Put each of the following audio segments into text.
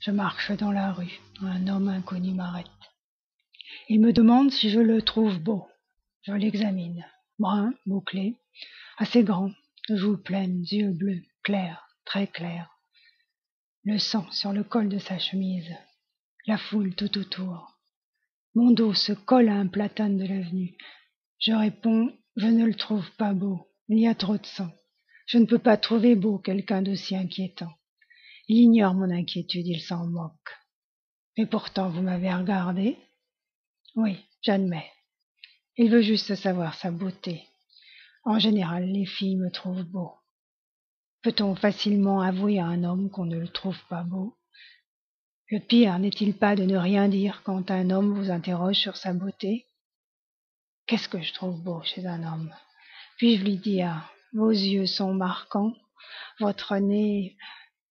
Je marche dans la rue. Un homme inconnu m'arrête. Il me demande si je le trouve beau. Je l'examine. Brun, bouclé, assez grand, joues pleines, yeux bleus, clairs, très clairs. Le sang sur le col de sa chemise. La foule tout autour. Mon dos se colle à un platane de l'avenue. Je réponds, je ne le trouve pas beau. Il y a trop de sang. Je ne peux pas trouver beau quelqu'un d'aussi inquiétant. Il ignore mon inquiétude, il s'en moque. Mais pourtant, vous m'avez regardé. Oui, j'admets. Il veut juste savoir sa beauté. En général, les filles me trouvent beau. Peut-on facilement avouer à un homme qu'on ne le trouve pas beau? Le pire n'est-il pas de ne rien dire quand un homme vous interroge sur sa beauté? Qu'est-ce que je trouve beau chez un homme? Puis-je lui dire, vos yeux sont marquants, votre nez,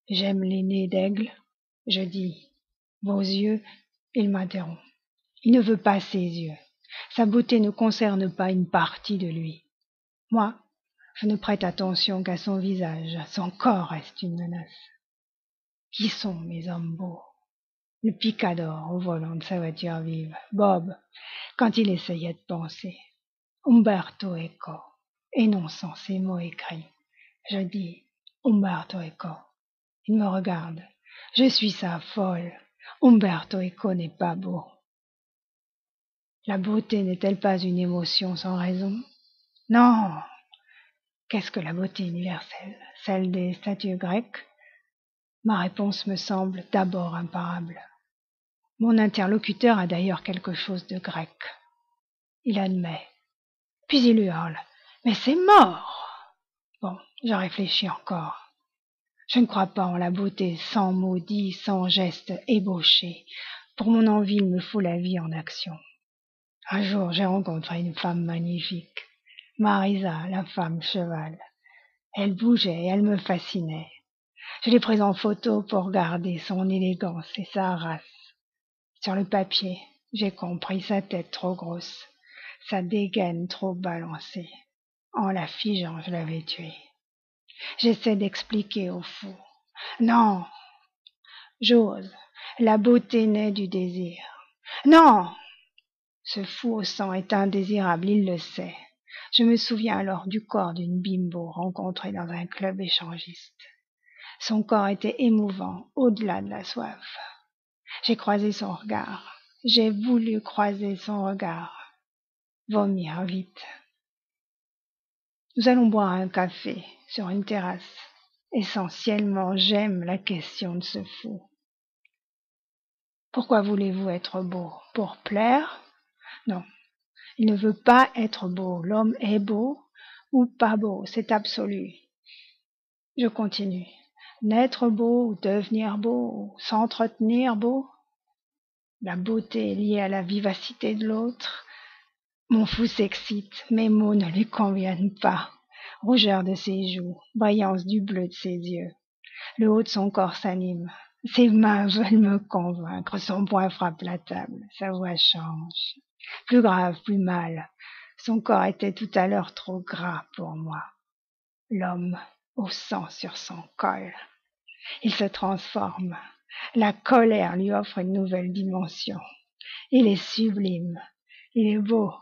j'aime les nez d'aigle. Je dis, vos yeux, il m'interrompt. Il ne veut pas ses yeux. Sa beauté ne concerne pas une partie de lui. Moi, je ne prête attention qu'à son visage. Son corps reste une menace. Qui sont mes hommes beaux? Le picador au volant de sa voiture vive. Bob, quand il essayait de penser. Umberto Eco, énonçant ces mots écrits. Je dis, Umberto Eco. Il me regarde. Je suis sa folle. Umberto Eco n'est pas beau. La beauté n'est-elle pas une émotion sans raison? Non. Qu'est-ce que la beauté universelle? Celle des statues grecques? Ma réponse me semble d'abord imparable. Mon interlocuteur a d'ailleurs quelque chose de grec. Il admet. Puis il hurle. Mais c'est mort! Bon, je réfléchis encore. Je ne crois pas en la beauté sans mots dits, sans gestes ébauchés. Pour mon envie, il me faut la vie en action. Un jour, j'ai rencontré une femme magnifique. Marisa, la femme cheval. Elle bougeait et elle me fascinait. Je l'ai prise en photo pour garder son élégance et sa race. Sur le papier, j'ai compris sa tête trop grosse, sa dégaine trop balancée. En la figeant, je l'avais tuée. J'essaie d'expliquer au fou. Non, j'ose. La beauté naît du désir. Non! Ce fou au sang est indésirable, il le sait. Je me souviens alors du corps d'une bimbo rencontrée dans un club échangiste. Son corps était émouvant, au-delà de la soif. J'ai croisé son regard. J'ai voulu croiser son regard. Vomir vite. Nous allons boire un café sur une terrasse. Essentiellement, j'aime la question de ce fou. Pourquoi voulez-vous être beau? Pour plaire? Non, il ne veut pas être beau. L'homme est beau ou pas beau, c'est absolu. Je continue. Naître beau ou devenir beau ou s'entretenir beau? La beauté est liée à la vivacité de l'autre. Mon fou s'excite, mes mots ne lui conviennent pas. Rougeur de ses joues, brillance du bleu de ses yeux. Le haut de son corps s'anime. Ses mains veulent me convaincre, son poing frappe la table, sa voix change. Plus grave, plus mal. Son corps était tout à l'heure trop gras pour moi. L'homme au sang sur son col. Il se transforme. La colère lui offre une nouvelle dimension. Il est sublime. Il est beau.